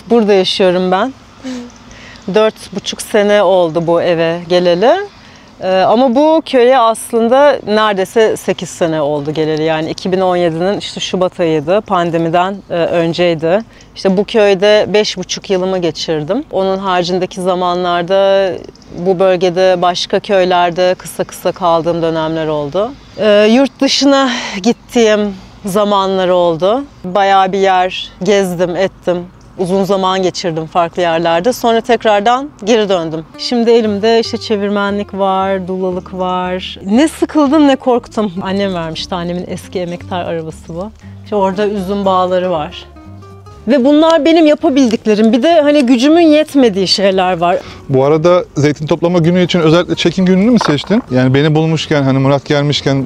burada yaşıyorum ben. 4,5 sene oldu bu eve geleli. Ama bu köye aslında neredeyse 8 sene oldu geleli. Yani 2017'nin işte Şubat ayıydı, pandemiden önceydi. İşte bu köyde 5,5 yılımı geçirdim. Onun haricindeki zamanlarda bu bölgede başka köylerde kısa kısa kaldığım dönemler oldu. Yurt dışına gittiğim zamanlar oldu. Bayağı bir yer gezdim, ettim. Uzun zaman geçirdim farklı yerlerde. Sonra tekrardan geri döndüm. Şimdi elimde işte çevirmenlik var, dulalık var. Ne sıkıldım ne korktum. Annem vermişti. Annemin eski emektar arabası bu. İşte orada üzüm bağları var. Ve bunlar benim yapabildiklerim. Bir de hani gücümün yetmediği şeyler var. Bu arada zeytin toplama günü için özellikle çekim gününü mü seçtin? Yani beni bulmuşken, hani Murat gelmişken...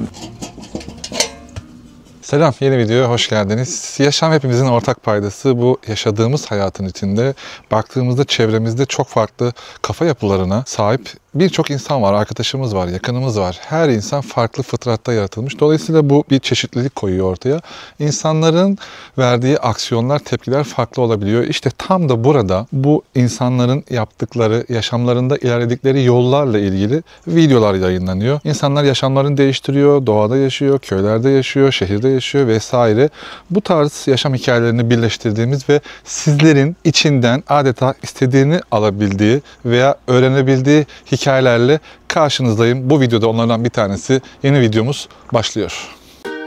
Selam, yeni videoya hoş geldiniz. Yaşam hepimizin ortak paydası. Bu yaşadığımız hayatın içinde baktığımızda çevremizde çok farklı kafa yapılarına sahip birçok insan var, arkadaşımız var, yakınımız var. Her insan farklı fıtratta yaratılmış. Dolayısıyla bu bir çeşitlilik koyuyor ortaya. İnsanların verdiği aksiyonlar, tepkiler farklı olabiliyor. İşte tam da burada bu insanların yaptıkları, yaşamlarında ilerledikleri yollarla ilgili videolar yayınlanıyor. İnsanlar yaşamlarını değiştiriyor, doğada yaşıyor, köylerde yaşıyor, şehirde yaşıyor vesaire. Bu tarz yaşam hikayelerini birleştirdiğimiz ve sizlerin içinden adeta istediğini alabildiği veya öğrenebildiği hikayelerle karşınızdayım. Bu videoda onlardan bir tanesi. Yeni videomuz başlıyor.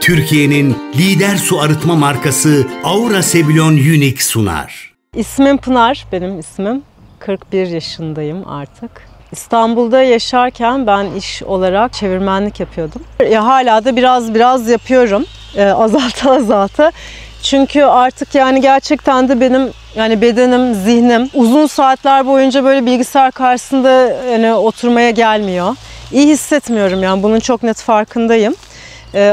Türkiye'nin lider su arıtma markası Aura Sebilon Unique sunar. İsmim Pınar, benim ismim. 41 yaşındayım artık. İstanbul'da yaşarken ben iş olarak çevirmenlik yapıyordum. Hala da biraz yapıyorum. Azalta. Çünkü artık yani gerçekten de benim yani bedenim, zihnim uzun saatler boyunca böyle bilgisayar karşısında yani oturmaya gelmiyor. İyi hissetmiyorum yani bunun çok net farkındayım.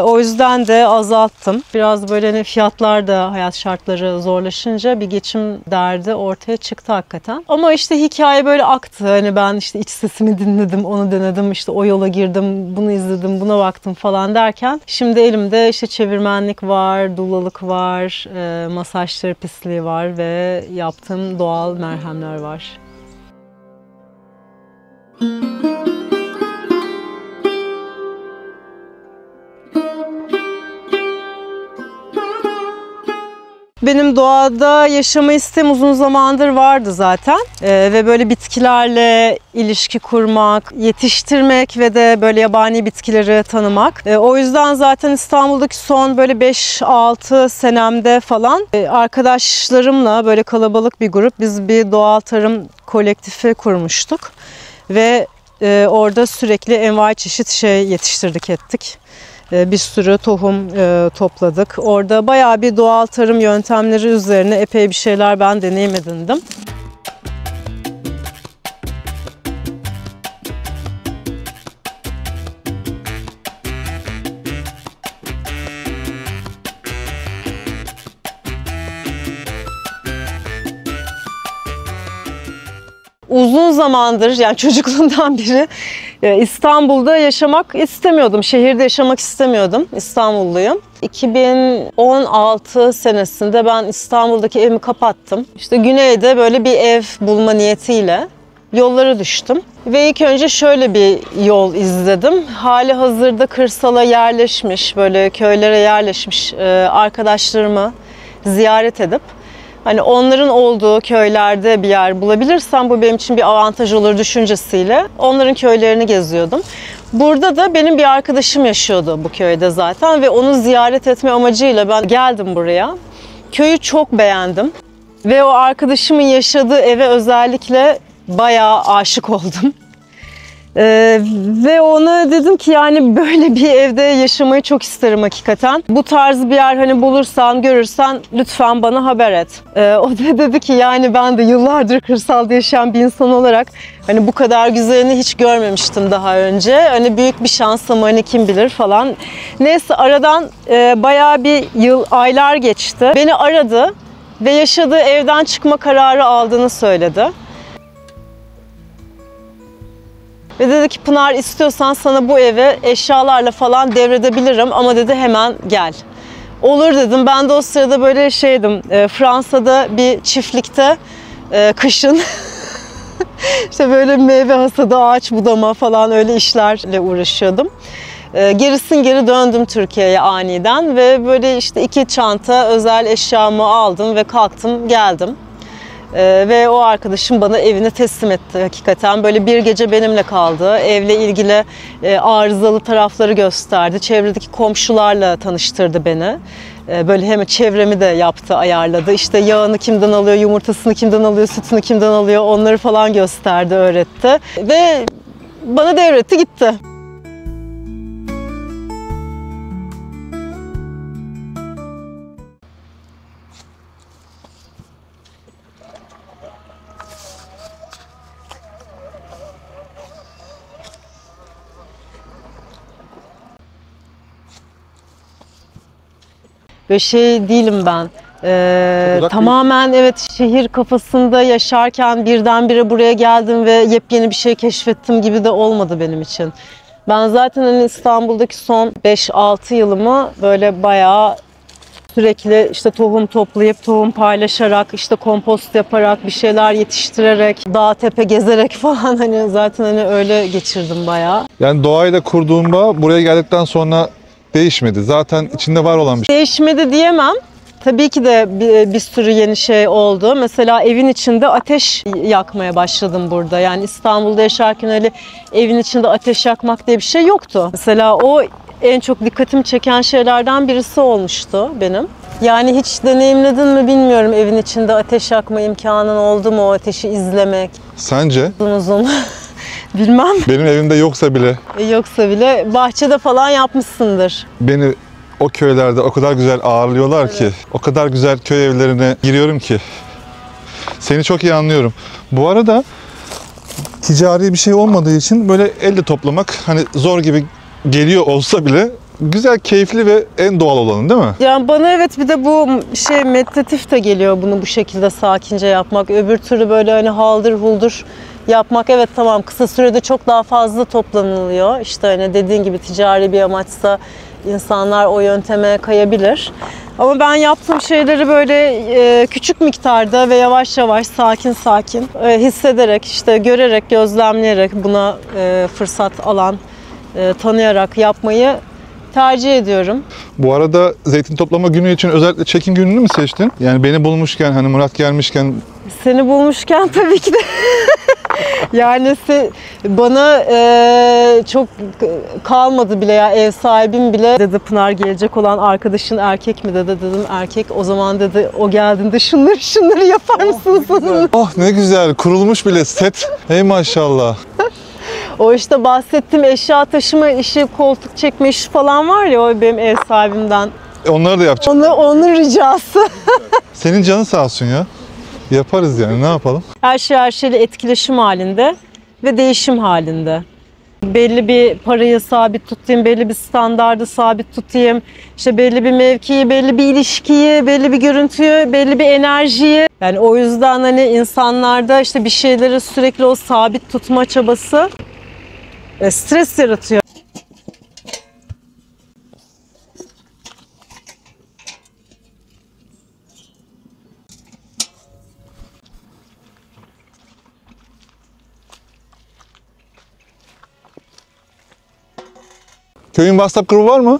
O yüzden de azalttım. Biraz böyle hani fiyatlar da hayat şartları zorlaşınca bir geçim derdi ortaya çıktı hakikaten. Ama işte hikaye böyle aktı. Hani ben işte iç sesimi dinledim, onu denedim, işte o yola girdim, bunu izledim, buna baktım falan derken şimdi elimde işte çevirmenlik var, dulalık var, masaj terapistliği var ve yaptığım doğal merhemler var. Benim doğada yaşama isteğim uzun zamandır vardı zaten ve böyle bitkilerle ilişki kurmak, yetiştirmek ve de böyle yabani bitkileri tanımak. O yüzden zaten İstanbul'daki son böyle 5-6 senemde falan arkadaşlarımla böyle kalabalık bir grup biz bir doğal tarım kolektifi kurmuştuk ve orada sürekli envai çeşit şey yetiştirdik ettik. Bir sürü tohum topladık. Orada bayağı bir doğal tarım yöntemleri üzerine epey bir şeyler ben deneyim edindim. Uzun zamandır yani çocukluğumdan beri İstanbul'da yaşamak istemiyordum. Şehirde yaşamak istemiyordum. İstanbulluyum. 2016 senesinde ben İstanbul'daki evimi kapattım. İşte güneyde böyle bir ev bulma niyetiyle yollara düştüm. Ve ilk önce şöyle bir yol izledim. Hali hazırda kırsala yerleşmiş, böyle köylere yerleşmiş arkadaşlarımı ziyaret edip hani onların olduğu köylerde bir yer bulabilirsem bu benim için bir avantaj olur düşüncesiyle onların köylerini geziyordum. Burada da benim bir arkadaşım yaşıyordu bu köyde zaten ve onu ziyaret etme amacıyla ben geldim buraya. Köyü çok beğendim ve o arkadaşımın yaşadığı eve özellikle bayağı aşık oldum. Ve ona dedim ki yani böyle bir evde yaşamayı çok isterim hakikaten. Bu tarz bir yer hani bulursan, görürsen lütfen bana haber et. O da dedi ki yani ben de yıllardır kırsalda yaşayan bir insan olarak hani bu kadar güzelini hiç görmemiştim daha önce. Hani büyük bir şans ama hani kim bilir falan. Neyse aradan bayağı bir aylar geçti. Beni aradı ve yaşadığı evden çıkma kararı aldığını söyledi. Ve dedi ki Pınar istiyorsan sana bu evi eşyalarla falan devredebilirim ama dedi hemen gel. Olur dedim. Ben de o sırada böyle şeydim. Fransa'da bir çiftlikte kışın işte böyle meyve hasadı, ağaç budama falan öyle işlerle uğraşıyordum. Gerisin geri döndüm Türkiye'ye aniden ve böyle işte 2 çanta özel eşyamı aldım ve kalktım geldim. Ve o arkadaşım bana evini teslim etti hakikaten. Böyle bir gece benimle kaldı. Evle ilgili arızalı tarafları gösterdi. Çevredeki komşularla tanıştırdı beni. Böyle hem çevremi de yaptı, ayarladı. İşte yağını kimden alıyor, yumurtasını kimden alıyor, sütünü kimden alıyor onları falan gösterdi, öğretti. Ve bana devretti gitti. Böyle şey değilim ben. Tamamen evet şehir kafasında yaşarken birdenbire buraya geldim ve yepyeni bir şey keşfettim gibi de olmadı benim için. Ben zaten hani İstanbul'daki son 5-6 yılımı böyle bayağı sürekli işte tohum toplayıp, tohum paylaşarak, işte kompost yaparak, bir şeyler yetiştirerek, dağ tepe gezerek falan hani zaten hani öyle geçirdim bayağı. Yani doğayla kurduğun bağ buraya geldikten sonra değişmedi. Zaten içinde var olan bir şey. Değişmedi diyemem. Tabii ki de bir sürü yeni şey oldu. Mesela evin içinde ateş yakmaya başladım burada. Yani İstanbul'da yaşarken öyle evin içinde ateş yakmak diye bir şey yoktu. Mesela o en çok dikkatimi çeken şeylerden birisi olmuştu benim. Yani hiç deneyimledin mi bilmiyorum, evin içinde ateş yakma imkanın oldu mu, o ateşi izlemek? Sence? Uzun. Bilmem. Benim evimde yoksa bile. Yoksa bile bahçede falan yapmışsındır. Beni o köylerde o kadar güzel ağırlıyorlar ki, o kadar güzel köy evlerine giriyorum ki. Seni çok iyi anlıyorum. Bu arada ticari bir şey olmadığı için böyle elde toplamak hani zor gibi geliyor olsa bile güzel, keyifli ve en doğal olanı değil mi? Yani bana evet, bir de bu şey meditatif de geliyor bunu bu şekilde sakince yapmak. Öbür türlü böyle hani haldır huldur yapmak, evet tamam, kısa sürede çok daha fazla toplanılıyor. İşte hani dediğin gibi ticari bir amaçsa insanlar o yönteme kayabilir. Ama ben yaptığım şeyleri böyle küçük miktarda ve yavaş yavaş, sakin sakin hissederek, işte görerek, gözlemleyerek, buna fırsat alan, tanıyarak yapmayı tercih ediyorum. Bu arada zeytin toplama günü için özellikle çekim gününü mü seçtin? Yani beni bulmuşken, hani Murat gelmişken... Seni bulmuşken tabii ki de. Yani bana çok kalmadı bile ya, ev sahibim bile dedi, Pınar gelecek olan arkadaşın erkek mi dedi, dedim erkek. O zaman dedi, o geldiğinde şunları yapar mısınız? Oh ne güzel, kurulmuş bile set. Hey maşallah. O işte bahsettiğim eşya taşıma işi, koltuk çekme işi falan var ya, o benim ev sahibimden. Onları da yapacağım. Onun ricası. Senin canın sağ olsun ya. Yaparız yani, ne yapalım? Her şeyle etkileşim halinde ve değişim halinde. Belli bir parayı sabit tutayım, belli bir standardı sabit tutayım, işte belli bir mevkiyi, belli bir ilişkiyi, belli bir görüntüyü, belli bir enerjiyi. Yani o yüzden hani insanlarda işte bir şeyleri sürekli o sabit tutma çabası stres yaratıyor. Köyün WhatsApp grubu var mı?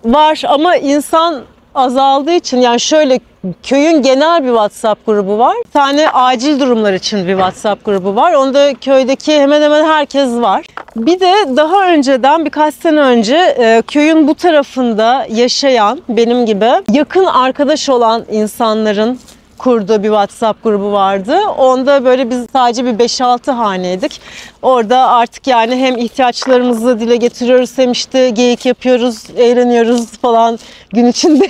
Var ama insan azaldığı için, yani şöyle, köyün genel bir WhatsApp grubu var. Bir tane acil durumlar için bir WhatsApp grubu var. Onda köydeki hemen hemen herkes var. Bir de daha önceden, birkaç sene önce köyün bu tarafında yaşayan, benim gibi yakın arkadaş olan insanların kurduğu bir WhatsApp grubu vardı. Onda böyle biz sadece bir 5-6 haneydik. Orada artık yani hem ihtiyaçlarımızı dile getiriyoruz, hem işte geyik yapıyoruz, eğleniyoruz falan gün içinde.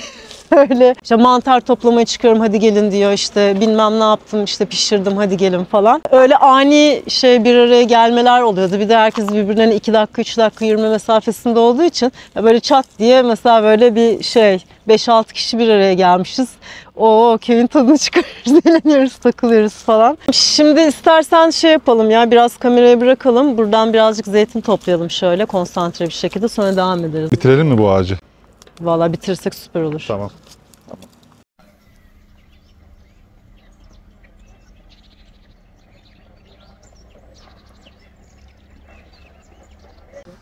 Öyle işte mantar toplamaya çıkıyorum, hadi gelin diyor, işte bilmem ne yaptım, işte pişirdim, hadi gelin falan. Öyle ani bir araya gelmeler oluyordu. Bir de herkes birbirlerine 2 dakika 3 dakika yürüme mesafesinde olduğu için böyle çat diye mesela böyle bir 5-6 kişi bir araya gelmişiz. O köyün tadını çıkarıyoruz, eğleniyoruz, takılıyoruz falan. Şimdi istersen yapalım ya, biraz kamerayı bırakalım. Buradan birazcık zeytin toplayalım şöyle konsantre bir şekilde, sonra devam ederiz. Bitirelim mi bu ağacı? Vallahi bitirirsek süper olur. Tamam.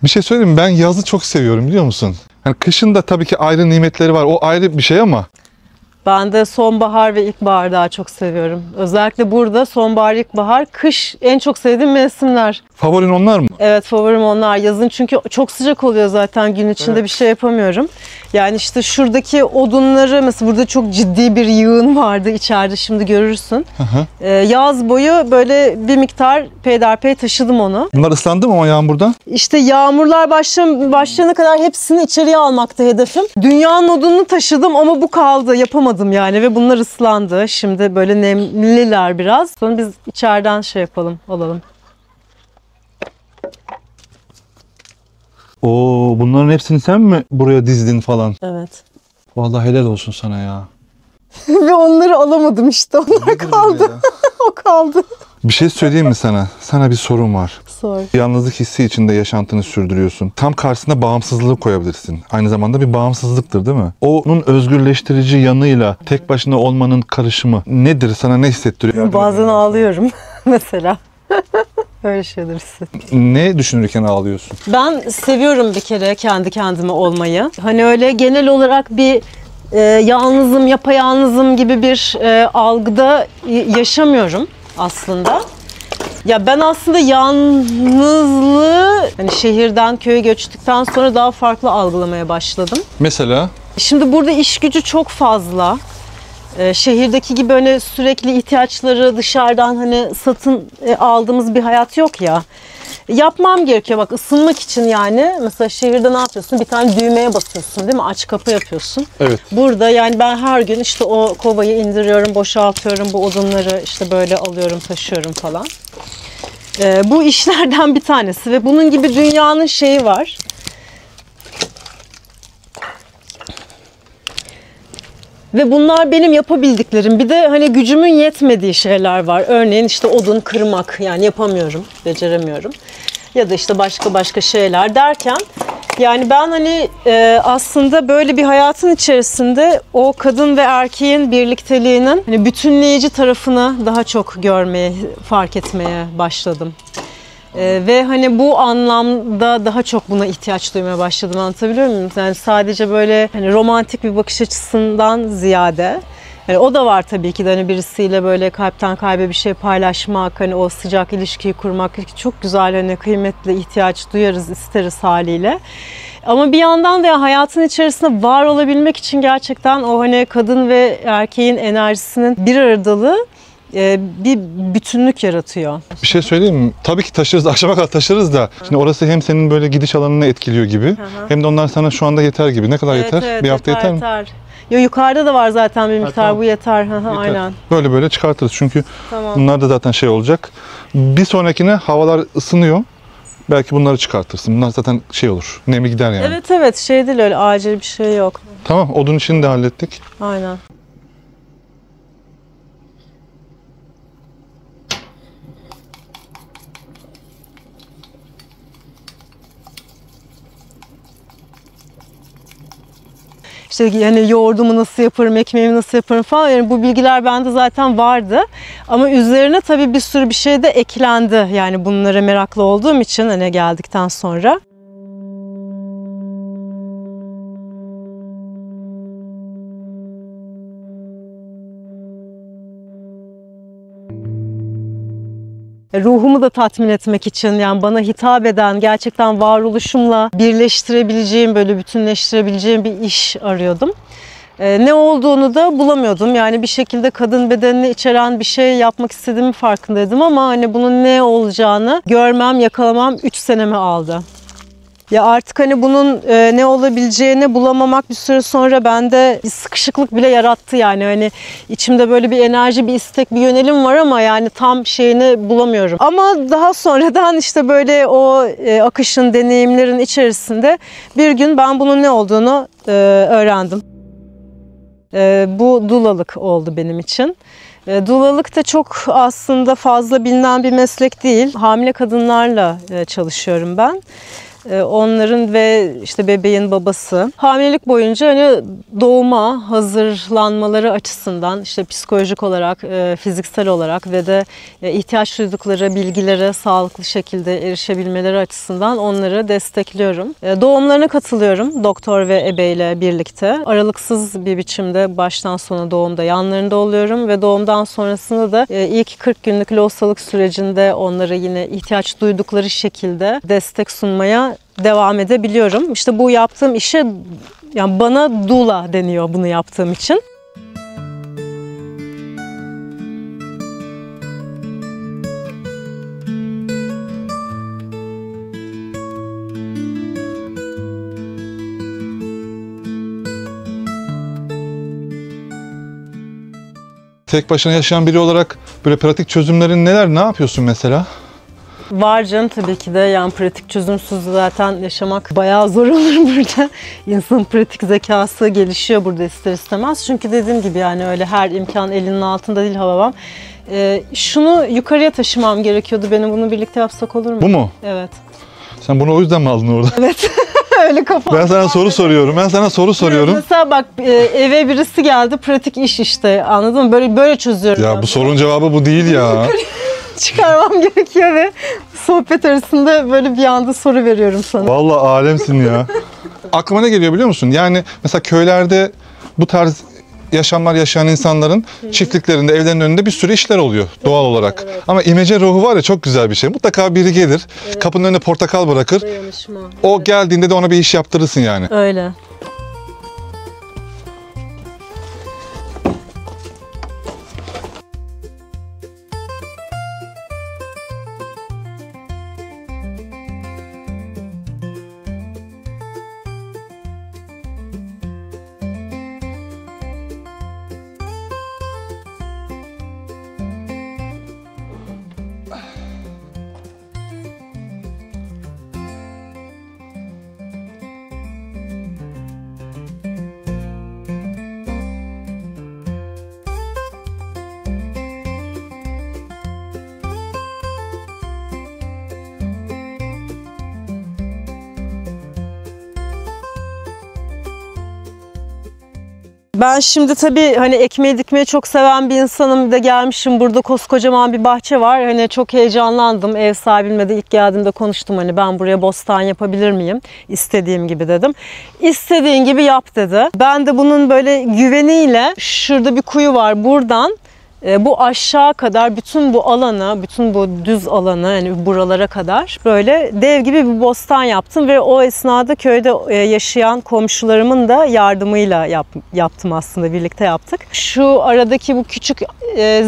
Bir şey söyleyeyim mi? Ben yazı çok seviyorum biliyor musun? Yani kışın da tabii ki ayrı nimetleri var. O ayrı bir şey ama Ben de sonbahar ve ilkbaharı daha çok seviyorum. Özellikle burada sonbahar, ilkbahar, kış en çok sevdiğim mevsimler. favorin onlar mı? Evet, favorim onlar. Yazın çünkü çok sıcak oluyor zaten, gün içinde bir şey yapamıyorum. Yani işte şuradaki odunları, mesela burada çok ciddi bir yığın vardı içeride, şimdi görürsün. Yaz boyu böyle bir miktar peyderpey taşıdım onu. Bunlar ıslandı mı ama yağmurdan? İşte yağmurlar başlayana kadar hepsini içeriye almakta hedefim. Dünyanın odununu taşıdım ama bu kaldı, yapamadım yani ve bunlar ıslandı. Şimdi böyle nemliler biraz. Sonra biz içeriden şey yapalım, alalım. Oo, bunların hepsini sen mi buraya dizdin falan? Evet. Vallahi helal olsun sana ya. Ve onları alamadım işte. Onlar kaldı. O kaldı. Bir şey söyleyeyim mi sana? Sana bir sorum var. Sor. Yalnızlık hissi içinde yaşantını sürdürüyorsun. Tam karşısına bağımsızlığı koyabilirsin. Aynı zamanda bir bağımsızlıktır değil mi? Onun özgürleştirici yanıyla tek başına olmanın karışımı nedir? Sana ne hissettiriyor? Bazen ağlıyorum mesela. Öyle şeyler hissediyorum. Ne düşünürken ağlıyorsun? Ben seviyorum bir kere kendi kendime olmayı. Hani öyle genel olarak bir yalnızım, yapayalnızım gibi bir algıda yaşamıyorum aslında. Ya ben aslında yalnızlığı hani şehirden köye göçtükten sonra daha farklı algılamaya başladım. Mesela? Şimdi burada iş gücü çok fazla. Şehirdeki gibi hani sürekli ihtiyaçları dışarıdan hani satın aldığımız bir hayat yok ya. Yapmam gerekiyor bak, ısınmak için yani. Mesela şehirde ne yapıyorsun? Bir tane düğmeye basıyorsun değil mi? Aç kapı yapıyorsun. Evet. Burada yani ben her gün işte o kovayı indiriyorum, boşaltıyorum, bu odunları işte böyle alıyorum, taşıyorum falan. Bu işlerden bir tanesi ve bunun gibi dünyanın şeyi var. Ve bunlar benim yapabildiklerim. Bir de hani gücümün yetmediği şeyler var. Örneğin işte odun kırmak, yani yapamıyorum, beceremiyorum. Ya da işte başka şeyler derken yani ben hani aslında böyle bir hayatın içerisinde o kadın ve erkeğin birlikteliğinin hani bütünleyici tarafını daha çok görmeye, fark etmeye başladım. Ve hani bu anlamda daha çok buna ihtiyaç duymaya başladım, anlatabiliyor muyum? Yani sadece böyle hani romantik bir bakış açısından ziyade, yani o da var tabii ki de, hani birisiyle böyle kalpten kalbe bir şey paylaşmak, hani o sıcak ilişkiyi kurmak çok güzel, hani kıymetli, ihtiyaç duyarız, isteriz haliyle. Ama bir yandan da ya hayatın içerisinde var olabilmek için gerçekten o hani kadın ve erkeğin enerjisinin bir aradalığı bir bütünlük yaratıyor. Bir şey söyleyeyim mi? Tabii ki taşırız, akşama kadar taşırız da. Şimdi orası hem senin böyle gidiş alanını etkiliyor gibi, hem de onlar sana şu anda yeter gibi. Ne kadar yeter? Evet, bir hafta yeter mi? Yo, yukarıda da var zaten bir miktar, tamam. bu yeter. Yeter. Aynen. Böyle çıkartırız çünkü Tamam. bunlar da zaten şey olacak. Bir sonrakine havalar ısınıyor. Belki bunları çıkartırsın. Bunlar zaten şey olur, nemi gider yani. Evet, şey değil, öyle acil bir şey yok. Tamam, odun işini de hallettik. Aynen. İşte yani yoğurdumu nasıl yaparım, ekmeğimi nasıl yaparım falan, yani bu bilgiler bende zaten vardı. Ama üzerine tabii bir sürü bir şey de eklendi. Yani bunlara meraklı olduğum için hani geldikten sonra. Ruhumu da tatmin etmek için, yani bana hitap eden, gerçekten varoluşumla birleştirebileceğim, böyle bütünleştirebileceğim bir iş arıyordum. Ne olduğunu da bulamıyordum. Yani bir şekilde kadın bedenini içeren bir şey yapmak istediğimi farkındaydım ama hani bunun ne olacağını görmem, yakalamam 3 senemi aldı. Ya artık hani bunun ne olabileceğini bulamamak bir süre sonra bende bir sıkışıklık bile yarattı yani. Hani içimde böyle bir enerji, bir istek, bir yönelim var ama yani tam şeyini bulamıyorum. Ama daha sonradan işte böyle o akışın, deneyimlerin içerisinde bir gün ben bunun ne olduğunu öğrendim. Bu dulalık oldu benim için. Dulalık da çok aslında fazla bilinen bir meslek değil. Hamile kadınlarla çalışıyorum ben. Onların ve işte bebeğin babası. Hamilelik boyunca hani doğuma hazırlanmaları açısından işte psikolojik olarak, fiziksel olarak ve de ihtiyaç duydukları bilgilere sağlıklı şekilde erişebilmeleri açısından onları destekliyorum. Doğumlarına katılıyorum doktor ve ebeyle birlikte. Aralıksız bir biçimde baştan sona doğumda yanlarında oluyorum ve doğumdan sonrasında da ilk 40 günlük lohusalık sürecinde onlara yine ihtiyaç duydukları şekilde destek sunmaya devam edebiliyorum. İşte bu yaptığım işe, yani bana doula deniyor bunu yaptığım için. Tek başına yaşayan biri olarak böyle pratik çözümlerin neler? Ne yapıyorsun mesela? Var canım tabii ki de, yani pratik çözümsüz zaten yaşamak bayağı zor olur burada. İnsanın pratik zekası gelişiyor burada ister istemez. Çünkü dediğim gibi yani öyle her imkan elinin altında değil Hababam. Şunu yukarıya taşımam gerekiyordu benim, bunu birlikte yapsak olur mu? Bu mu? Evet. Sen bunu o yüzden mi aldın orada? Evet. Öyle kafam. Ben sana soru soruyorum. Mesela bak eve birisi geldi, pratik iş işte, anladın mı? Böyle çözüyorum. Ya bu sorunun cevabı bu değil ya. Çıkarmam gerekiyor ve sohbet arasında böyle bir anda soru veriyorum sana. Vallahi alemsin ya. Aklıma ne geliyor biliyor musun? Yani mesela köylerde bu tarz yaşamlar yaşayan insanların çiftliklerinde, evlerinin önünde bir sürü işler oluyor doğal olarak. Evet. Ama imece ruhu var ya, çok güzel bir şey. Mutlaka biri gelir, kapının önüne portakal bırakır. Dayanışma. O geldiğinde de ona bir iş yaptırırsın yani. Öyle. Ben şimdi tabii hani ekmeği dikmeyi çok seven bir insanım, bir de gelmişim, burada koskocaman bir bahçe var. Hani çok heyecanlandım. Ev sahibimle de ilk geldiğimde konuştum, hani ben buraya bostan yapabilir miyim? İstediğim gibi dedim. İstediğin gibi yap dedi. Ben de bunun böyle güveniyle, şurada bir kuyu var, buradan bu aşağı kadar bütün bu alanı, bütün bu düz alanı, yani buralara kadar böyle dev gibi bir bostan yaptım ve o esnada köyde yaşayan komşularımın da yardımıyla yaptım aslında, birlikte yaptık. Şu aradaki bu küçük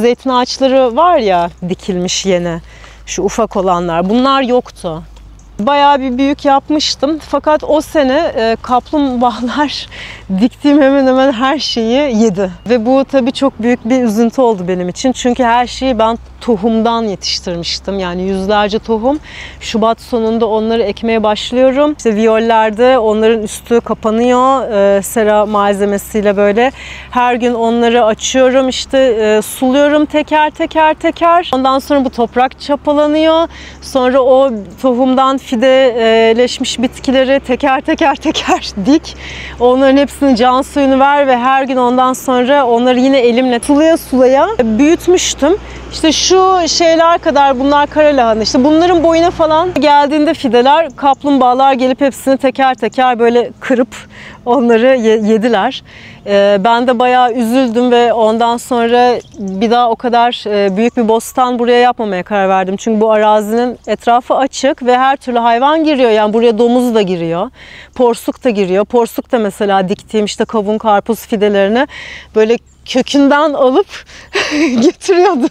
zeytin ağaçları var ya, dikilmiş yeni, şu ufak olanlar, bunlar yoktu. Bayağı bir büyük yapmıştım. Fakat o sene kaplumbağalar diktiğim hemen hemen her şeyi yedi. Ve bu tabii çok büyük bir üzüntü oldu benim için. Çünkü her şeyi ben tohumdan yetiştirmiştim. Yani yüzlerce tohum. Şubat sonunda onları ekmeye başlıyorum. İşte viyollerde onların üstü kapanıyor. Sera malzemesiyle böyle. Her gün onları açıyorum. İşte suluyorum teker teker. Ondan sonra bu toprak çapalanıyor. Sonra o tohumdan fideleşmiş bitkileri teker teker dik. Onların hepsinin can suyunu ver ve her gün ondan sonra onları yine elimle sulaya büyütmüştüm. İşte şu şeyler kadar, bunlar kara lahana. İşte bunların boyuna falan geldiğinde fideler, kaplumbağalar gelip hepsini teker teker böyle kırıp onları yediler. Ben de bayağı üzüldüm ve ondan sonra bir daha o kadar büyük bir bostan buraya yapmamaya karar verdim. Çünkü bu arazinin etrafı açık ve her türlü hayvan giriyor. Yani buraya domuz da giriyor, porsuk da giriyor. Porsuk da mesela diktiğim işte kavun, karpuz fidelerini böyle kökünden alıp getiriyordu.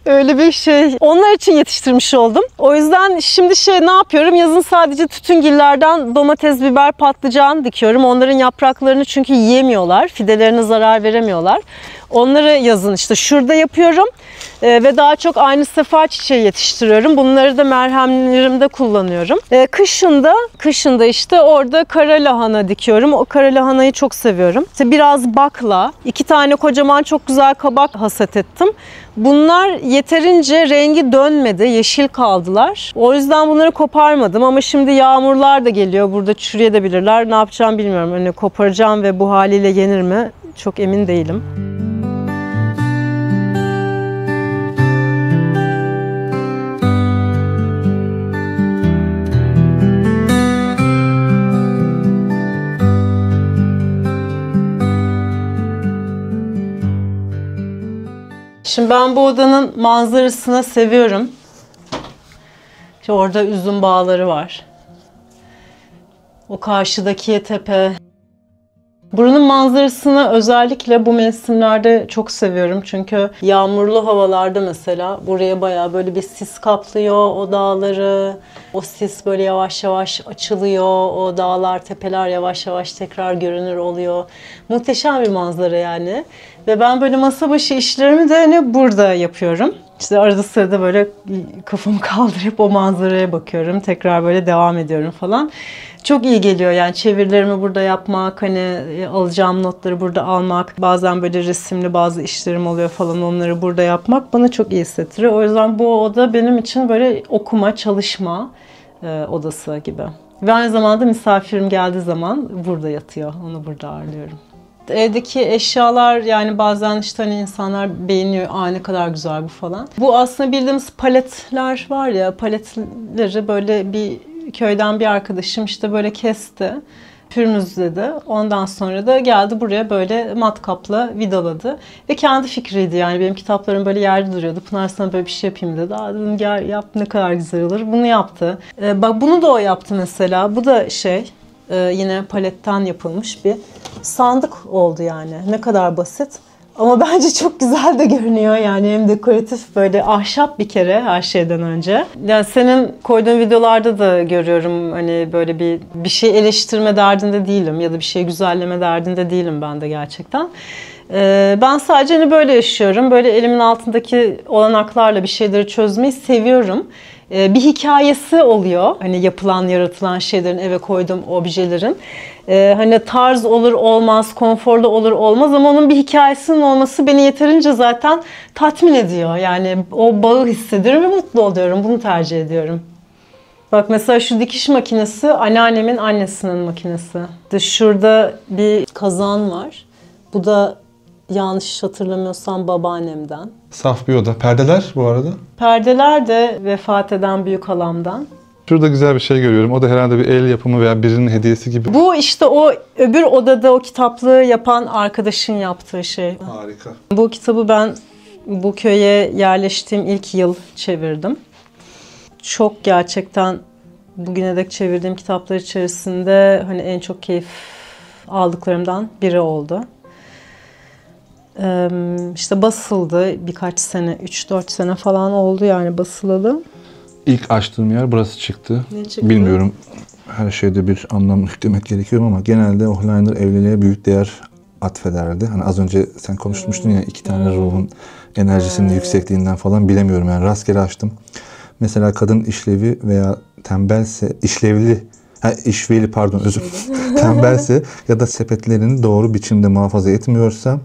Öyle bir şey. Onlar için yetiştirmiş oldum. O yüzden şimdi ne yapıyorum? Yazın sadece tütüngillerden domates, biber, patlıcan dikiyorum. Onların yapraklarını çünkü yiyemiyorlar. Fidelerine zarar veremiyorlar. Onları yazın işte şurada yapıyorum. Ve daha çok aynı sefa çiçeği yetiştiriyorum. Bunları da merhemlerimde kullanıyorum. Kışın da işte orada kara lahana dikiyorum. O kara lahanayı çok seviyorum. İşte biraz bakla, 2 tane kocaman çok güzel kabak hasat ettim. Bunlar yeterince rengi dönmedi, yeşil kaldılar. O yüzden bunları koparmadım ama şimdi yağmurlar da geliyor. Burada çürüyebilirler. Ne yapacağım bilmiyorum. Hani koparacağım ve bu haliyle yenir mi? Çok emin değilim. Şimdi ben bu odanın manzarasını seviyorum. İşte orada üzüm bağları var. O karşıdaki tepe. Buranın manzarasını özellikle bu mevsimlerde çok seviyorum. Çünkü yağmurlu havalarda mesela buraya bayağı böyle bir sis kaplıyor o dağları. O sis böyle yavaş yavaş açılıyor. O dağlar, tepeler yavaş yavaş tekrar görünür oluyor. Muhteşem bir manzara yani. Ve ben böyle masa başı işlerimi de hani burada yapıyorum. İşte arada sırada böyle kafamı kaldırıp o manzaraya bakıyorum. Tekrar böyle devam ediyorum falan. Çok iyi geliyor yani çevirilerimi burada yapmak, hani alacağım notları burada almak, bazen böyle resimli bazı işlerim oluyor falan onları burada yapmak bana çok iyi hissettiriyor. O yüzden bu oda benim için böyle okuma, çalışma odası gibi. Ve aynı zamanda misafirim geldiği zaman burada yatıyor, onu burada ağırlıyorum. Evdeki eşyalar yani bazen işte hani insanlar beğeniyor, aa ne kadar güzel bu falan. Bu aslında bildiğimiz paletler var ya, paletleri böyle bir köyden bir arkadaşım işte böyle kesti, pürmüzledi. Ondan sonra da geldi buraya böyle matkapla vidaladı. Ve kendi fikriydi yani benim kitaplarım böyle yerde duruyordu. Pınar sana böyle bir şey yapayım dedi. Aa dedim gel yap ne kadar güzel olur. Bunu yaptı. Bak bunu da o yaptı mesela. Bu da yine paletten yapılmış bir sandık oldu yani. Ne kadar basit. Ama bence çok güzel de görünüyor yani hem dekoratif böyle ahşap bir kere her şeyden önce. Yani senin koyduğun videolarda da görüyorum hani böyle bir şey eleştirme derdinde değilim ya da bir şey güzelleme derdinde değilim ben de gerçekten. Ben sadece hani böyle yaşıyorum. Böyle elimin altındaki olanaklarla bir şeyleri çözmeyi seviyorum. Bir hikayesi oluyor. Hani yapılan, yaratılan şeylerin, eve koyduğum objelerin. Hani tarz olur olmaz, konforlu olur olmaz ama onun bir hikayesinin olması beni yeterince zaten tatmin ediyor. Yani o bağı hissediyorum ve mutlu oluyorum. Bunu tercih ediyorum. Bak mesela şu dikiş makinesi anneannemin annesinin makinesi. Şurada bir kazan var. Bu da yanlış hatırlamıyorsam babaannemden. Saf bir oda. Perdeler bu arada. Perdeler de vefat eden büyük halamdan. Şurada güzel bir şey görüyorum. O da herhalde bir el yapımı veya birinin hediyesi gibi. Bu işte o öbür odada o kitaplığı yapan arkadaşın yaptığı şey. Harika. Bu kitabı ben bu köye yerleştiğim ilk yıl çevirdim. Çok gerçekten bugüne dek çevirdiğim kitaplar içerisinde hani en çok keyif aldıklarımdan biri oldu. İşte basıldı birkaç sene, 3-4 sene falan oldu yani basılalı. İlk açtığım yer burası çıktı. Ne çıktı? Bilmiyorum. Her şeyde bir anlam yüklemek gerekiyor ama genelde Hohlander evliliğe büyük değer atfederdi. Hani az önce sen konuşmuştun ya 2 tane ruhun enerjisinin yüksekliğinden falan bilemiyorum yani rastgele açtım. Mesela kadın işlevi veya tembelse, tembelse ya da sepetlerini doğru biçimde muhafaza etmiyorsa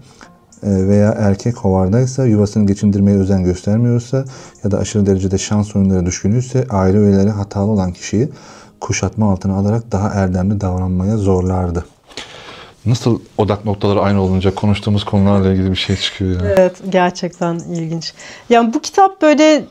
veya erkek hovardaysa, yuvasını geçindirmeye özen göstermiyorsa ya da aşırı derecede şans oyunlara düşkünüyse aile üyeleri hatalı olan kişiyi kuşatma altına alarak daha erdemli davranmaya zorlardı. Nasıl odak noktaları aynı olunca konuştuğumuz konularla ilgili bir şey çıkıyor yani. Evet, gerçekten ilginç. Yani bu kitap böyle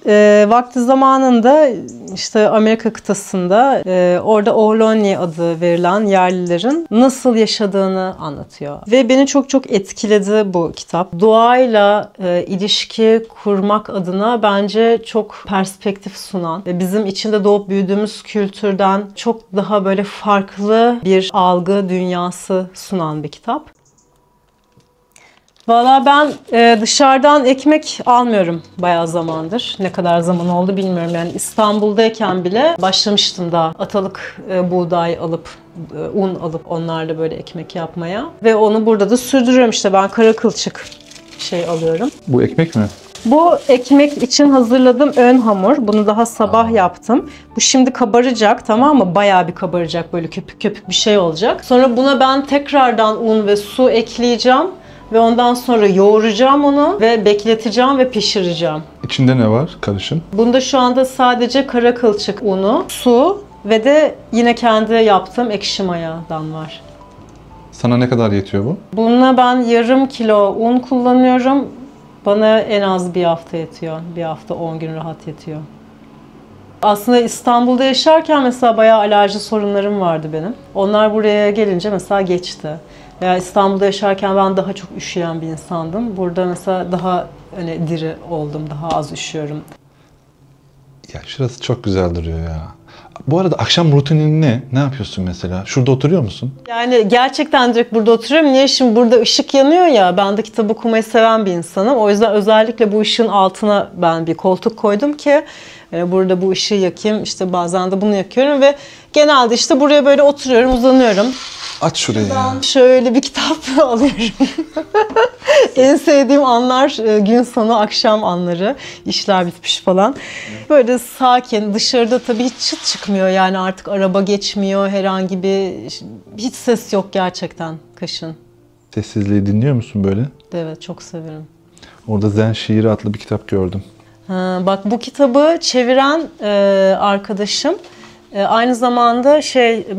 vakti zamanında işte Amerika kıtasında orada Ohlone adı verilen yerlilerin nasıl yaşadığını anlatıyor. Ve beni çok çok etkiledi bu kitap. Doğayla ilişki kurmak adına bence çok perspektif sunan ve bizim içinde doğup büyüdüğümüz kültürden çok daha böyle farklı bir algı dünyası sunan bir kitap. Valla ben dışarıdan ekmek almıyorum bayağı zamandır. Ne kadar zaman oldu bilmiyorum. Yani İstanbul'dayken bile başlamıştım da atalık buğday alıp, un alıp onlarla böyle ekmek yapmaya. Ve onu burada da sürdürüyorum işte ben kara kılçık şey alıyorum. Bu ekmek mi? Bu ekmek için hazırladığım ön hamur. Bunu daha sabah yaptım. Bu şimdi kabaracak, tamam mı? Bayağı bir kabaracak, böyle köpük köpük bir şey olacak. Sonra buna ben tekrardan un ve su ekleyeceğim. Ve ondan sonra yoğuracağım onu ve bekleteceğim ve pişireceğim. İçinde ne var karışım? Bunda şu anda sadece kara kılçık unu, su ve de yine kendi yaptığım ekşi mayadan var. Sana ne kadar yetiyor bu? Bununla ben yarım kilo un kullanıyorum. Bana en az bir hafta yetiyor. Bir hafta 10 gün rahat yetiyor. Aslında İstanbul'da yaşarken mesela bayağı alerji sorunlarım vardı benim. Onlar buraya gelince mesela geçti. Veya İstanbul'da yaşarken ben daha çok üşüyen bir insandım. Burada mesela daha hani diri oldum, daha az üşüyorum. Ya şurası çok güzel duruyor ya. Bu arada akşam rutinin ne? Ne yapıyorsun mesela? Şurada oturuyor musun? Yani gerçekten direkt burada oturuyorum. Niye? Şimdi burada ışık yanıyor ya. Ben de kitap okumayı seven bir insanım. O yüzden özellikle bu ışığın altına ben bir koltuk koydum ki burada bu ışığı yakayım. İşte bazen de bunu yakıyorum ve genelde işte buraya böyle oturuyorum, uzanıyorum. Aç şurayı ya. Şöyle bir kitap alıyorum. En sevdiğim anlar gün sonu akşam anları. İşler bitmiş falan. Böyle sakin. Dışarıda tabii hiç çıt çıkmıyor. Yani artık araba geçmiyor. Herhangi bir hiç ses yok gerçekten kışın. Sessizliği dinliyor musun böyle? Evet, çok severim. Orada Zen Şiiri adlı bir kitap gördüm. Ha, bak bu kitabı çeviren arkadaşım. Aynı zamanda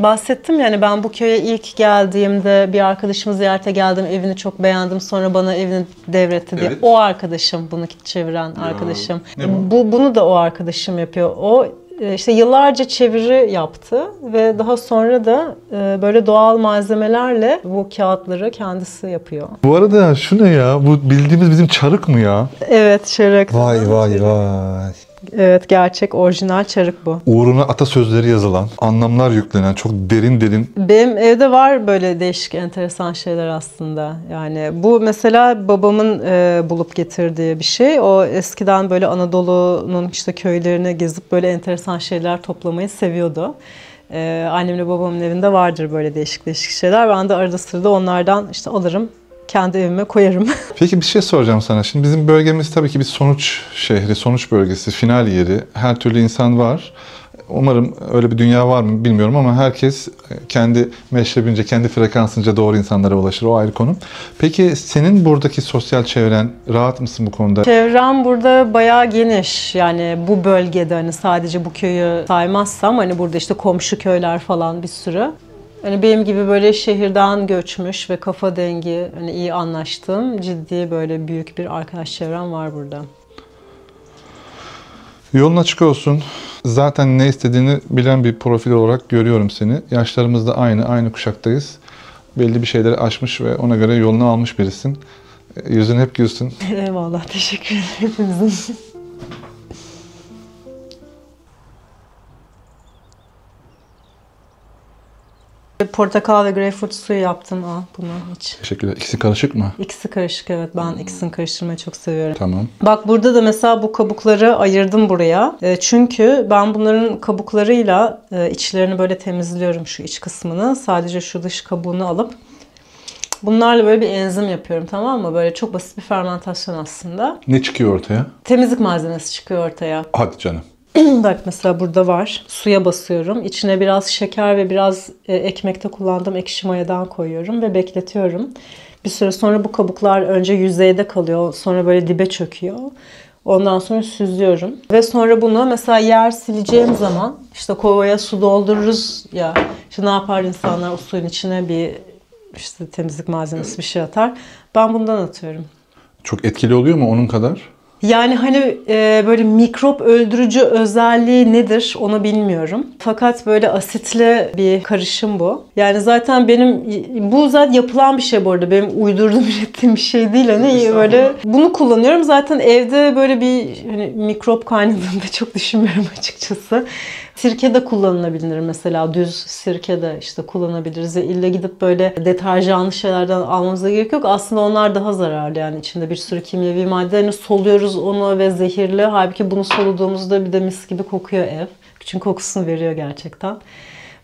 bahsettim yani ben bu köye ilk geldiğimde bir arkadaşımı ziyarete geldim, evini çok beğendim, sonra bana evini devretti diye. Evet. O arkadaşım, bunu çeviren arkadaşım. ne bu? Bunu da o arkadaşım yapıyor. O işte yıllarca çeviri yaptı ve daha sonra da böyle doğal malzemelerle bu kağıtları kendisi yapıyor. Bu arada şu ne ya? Bu bildiğimiz bizim çarık mı ya? Evet, çarık. Vay vay vay. Evet, gerçek orijinal çarık bu. Uğruna atasözleri yazılan, anlamlar yüklenen, çok derin derin. Benim evde var böyle değişik, enteresan şeyler aslında. Yani bu mesela babamın bulup getirdiği bir şey. O eskiden böyle Anadolu'nun işte köylerini gezip böyle enteresan şeyler toplamayı seviyordu. Annemle babamın evinde vardır böyle değişik değişik şeyler. Ben de arada sırada onlardan işte alırım, kendi evime koyarım. Peki bir şey soracağım sana. Şimdi bizim bölgemiz tabii ki bir sonuç şehri, sonuç bölgesi, final yeri. Her türlü insan var. Umarım öyle bir dünya var mı bilmiyorum ama herkes kendi meşrebince, kendi frekansınca doğru insanlara ulaşır. O ayrı konu. Peki senin buradaki sosyal çevren, rahat mısın bu konuda? Çevrem burada bayağı geniş. Yani bu bölgede hani sadece bu köyü saymazsam hani burada işte komşu köyler falan bir sürü. Hani benim gibi böyle şehirden göçmüş ve kafa dengi, hani iyi anlaştığım ciddi böyle büyük bir arkadaş çevrem var burada. Yolun açık olsun. Zaten ne istediğini bilen bir profil olarak görüyorum seni. Yaşlarımız da aynı kuşaktayız. Belli bir şeyleri aşmış ve ona göre yolunu almış birisin. Yüzün hep gülsün. Eyvallah, teşekkür ederim hepinizin. Portakal ve greyfurt suyu yaptım. Al bunu iç. Teşekkürler. İkisi karışık mı? İkisi karışık, evet. Ben ikisini karıştırmayı çok seviyorum. Tamam. Bak burada da mesela bu kabukları ayırdım buraya. Çünkü ben bunların kabuklarıyla içlerini böyle temizliyorum, şu iç kısmını. Sadece şu dış kabuğunu alıp bunlarla böyle bir enzim yapıyorum, tamam mı? Böyle çok basit bir fermentasyon aslında. Ne çıkıyor ortaya? Temizlik malzemesi çıkıyor ortaya. Hadi canım. Bak mesela burada var. Suya basıyorum. İçine biraz şeker ve biraz ekmekte kullandığım ekşi mayadan koyuyorum ve bekletiyorum. Bir süre sonra bu kabuklar önce yüzeyde kalıyor. Sonra böyle dibe çöküyor. Ondan sonra süzüyorum. Ve sonra bunu mesela yer sileceğim zaman işte kovaya su doldururuz ya. İşte ne yapar insanlar? O suyun içine bir işte temizlik malzemesi bir şey atar. Ben bundan atıyorum. Çok etkili oluyor mu onun kadar? Yani hani böyle mikrop öldürücü özelliği nedir onu bilmiyorum. Fakat böyle asitli bir karışım bu. Yani zaten bu zaten yapılan bir şey bu arada. Benim uydurduğum, ürettiğim bir şey değil. Hani böyle bunu kullanıyorum. Zaten evde böyle bir hani mikrop kaynadığında çok düşünmüyorum açıkçası. Sirke de kullanılabilir mesela. Düz sirke de işte kullanabiliriz. İlle gidip böyle deterjanlı şeylerden almamıza gerek yok. Aslında onlar daha zararlı. Yani içinde bir sürü kimyevi madde. Hani soluyoruz onu ve zehirli. Halbuki bunu soluduğumuzda bir de mis gibi kokuyor ev. Çünkü kokusunu veriyor gerçekten.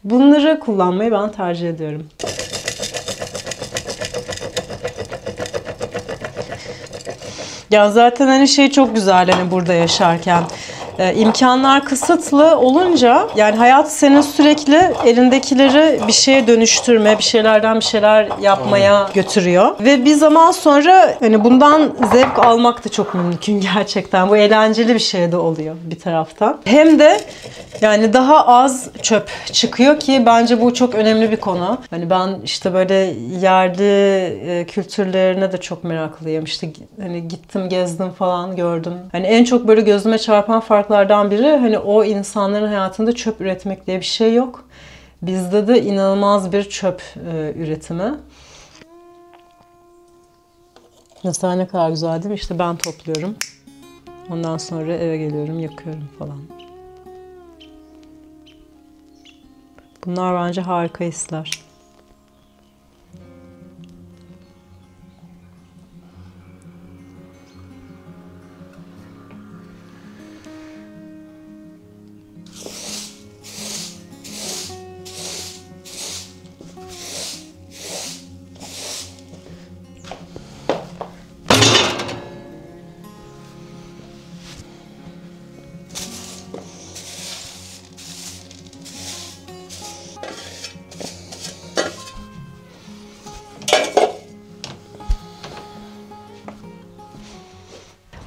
Bunları kullanmayı ben tercih ediyorum. Ya zaten hani şey çok güzel hani burada yaşarken. İmkanlar kısıtlı olunca yani hayat seni sürekli elindekileri bir şeye dönüştürme, bir şeylerden bir şeyler yapmaya götürüyor. Ve bir zaman sonra hani bundan zevk almak da çok mümkün gerçekten. Bu eğlenceli bir şey de oluyor bir taraftan. Hem de yani daha az çöp çıkıyor ki bence bu çok önemli bir konu. Hani ben işte böyle yerli kültürlerine de çok meraklıyım. İşte hani gittim, gezdim falan, gördüm. Hani en çok böyle gözüme çarpan farklardan biri hani o insanların hayatında çöp üretmek diye bir şey yok. Bizde de inanılmaz bir çöp üretimi. Mesela ne kadar güzel değil mi? İşte ben topluyorum. Ondan sonra eve geliyorum, yakıyorum falan. Bunlar bence harika hisler.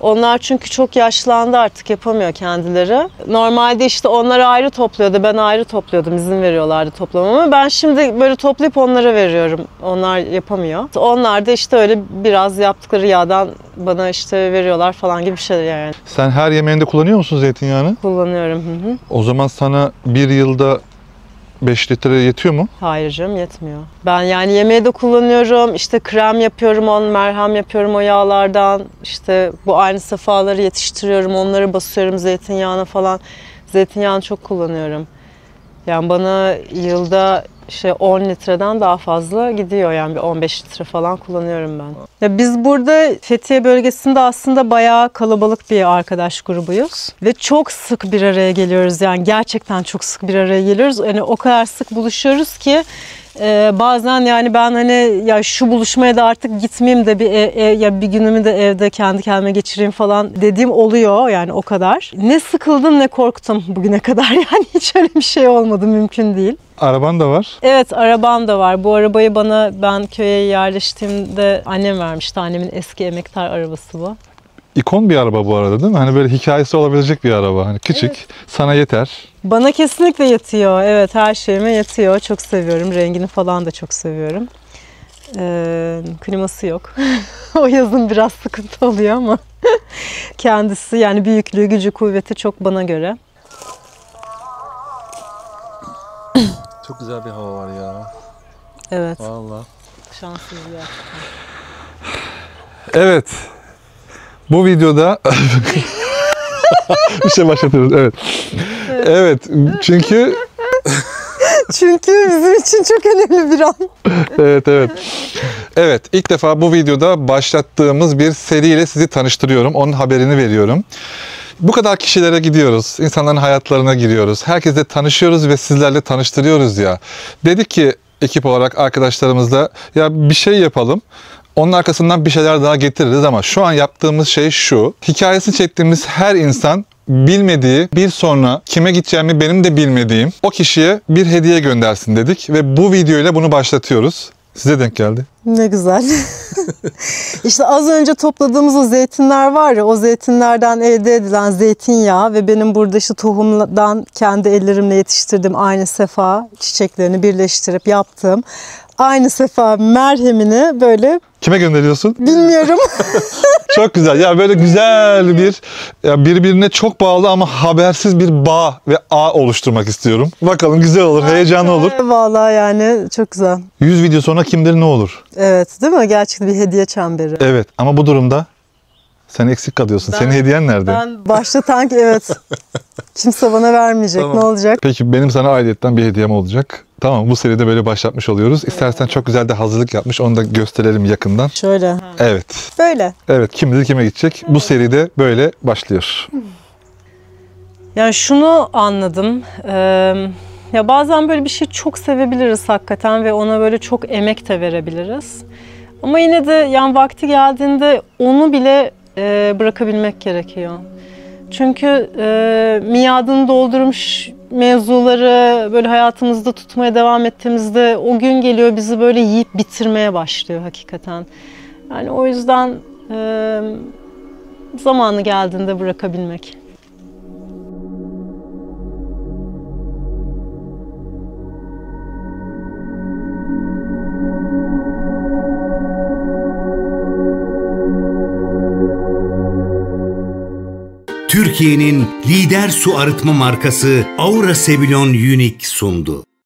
Onlar çünkü çok yaşlandı artık yapamıyor kendileri. Normalde işte onlar ayrı topluyordu, ben ayrı topluyordum. İzin veriyorlardı toplamama. Ben şimdi böyle toplayıp onlara veriyorum. Onlar yapamıyor. Onlar da işte öyle biraz yaptıkları yağdan bana işte veriyorlar falan gibi bir şeyler yani. Sen her yemeğinde kullanıyor musun zeytinyağını? Kullanıyorum. Hı hı. O zaman sana bir yılda 5 litre yetiyor mu? Hayır canım, yetmiyor. Ben yani yemeğe de kullanıyorum, işte krem yapıyorum, merhem yapıyorum o yağlardan. İşte bu aynı sefaları yetiştiriyorum, onları basıyorum zeytinyağına falan. Zeytinyağını çok kullanıyorum. Yani bana yılda 10 litreden daha fazla gidiyor yani bir 15 litre falan kullanıyorum ben. Ya biz burada Fethiye bölgesinde aslında bayağı kalabalık bir arkadaş grubuyuz ve çok sık bir araya geliyoruz yani gerçekten çok sık bir araya geliyoruz. Yani o kadar sık buluşuyoruz ki bazen yani ben hani ya şu buluşmaya da artık gitmeyeyim de ya bir günümü de evde kendi kendime geçireyim falan dediğim oluyor yani o kadar. Ne sıkıldım ne korktum bugüne kadar yani hiç öyle bir şey olmadı, mümkün değil. Araban da var. Evet, arabam da var. Bu arabayı ben köye yerleştiğimde annem vermişti. Annemin eski emektar arabası bu. İkon bir araba bu arada değil mi? Hani böyle hikayesi olabilecek bir araba. Hani küçük, evet. Sana yeter. Bana kesinlikle yetiyor. Evet, her şeyime yetiyor. Çok seviyorum. Rengini falan da çok seviyorum. Kliması yok. O yazın biraz sıkıntı oluyor ama kendisi yani büyüklüğü, gücü, kuvveti çok bana göre. Çok güzel bir hava var ya. Evet. Vallahi. Şanssız gerçekten. Evet. Bu videoda bir şey başlatıyoruz. Evet. Evet. Çünkü bizim için çok önemli bir an. Evet, evet. Evet, ilk defa bu videoda başlattığımız bir seriyle sizi tanıştırıyorum. Onun haberini veriyorum. Bu kadar kişilere gidiyoruz, insanların hayatlarına giriyoruz. Herkesle tanışıyoruz ve sizlerle tanıştırıyoruz ya. Dedik ki ekip olarak arkadaşlarımızla ya bir şey yapalım. Onun arkasından bir şeyler daha getiririz ama şu an yaptığımız şey şu. Hikayesini çektiğimiz her insan bilmediği, bir sonra kime gideceğimi benim de bilmediğim o kişiye bir hediye göndersin dedik ve bu videoyla bunu başlatıyoruz. Size denk geldi. Ne güzel. İşte az önce topladığımız o zeytinler var ya, o zeytinlerden elde edilen zeytinyağı ve benim burada işte tohumdan kendi ellerimle yetiştirdiğim aynı sefa çiçeklerini birleştirip yaptığım aynı sefa merhemini böyle... Kime gönderiyorsun? Bilmiyorum. Çok güzel. Ya böyle güzel bir birbirine çok bağlı ama habersiz bir bağ ve ağ oluşturmak istiyorum. Bakalım güzel olur, heyecanlı olur. Vallahi yani çok güzel. 100 video sonra kim bilir ne olur. Evet, değil mi? Gerçekten bir hediye çemberi. Evet ama bu durumda sen eksik kalıyorsun. Senin hediyen nerede? Ben başlatan evet. Kimse bana vermeyecek. Tamam. Ne olacak? Peki benim sana ailetten bir hediyem olacak. Tamam, bu seride böyle başlatmış oluyoruz. İstersen çok güzel de hazırlık yapmış. Onu da gösterelim yakından. Şöyle. Evet. Böyle. Evet, kim bilir kime gidecek. Bu seride böyle başlıyor. Yani şunu anladım. Ya bazen böyle bir şey çok sevebiliriz hakikaten ve ona böyle çok emek de verebiliriz. Ama yine de yani vakti geldiğinde onu bile bırakabilmek gerekiyor. Çünkü miadını doldurmuş mevzuları böyle hayatımızda tutmaya devam ettiğimizde o gün geliyor bizi böyle yiyip bitirmeye başlıyor hakikaten. Yani o yüzden zamanı geldiğinde bırakabilmek. Türkiye'nin lider su arıtma markası Aura Sebilon Unique sundu.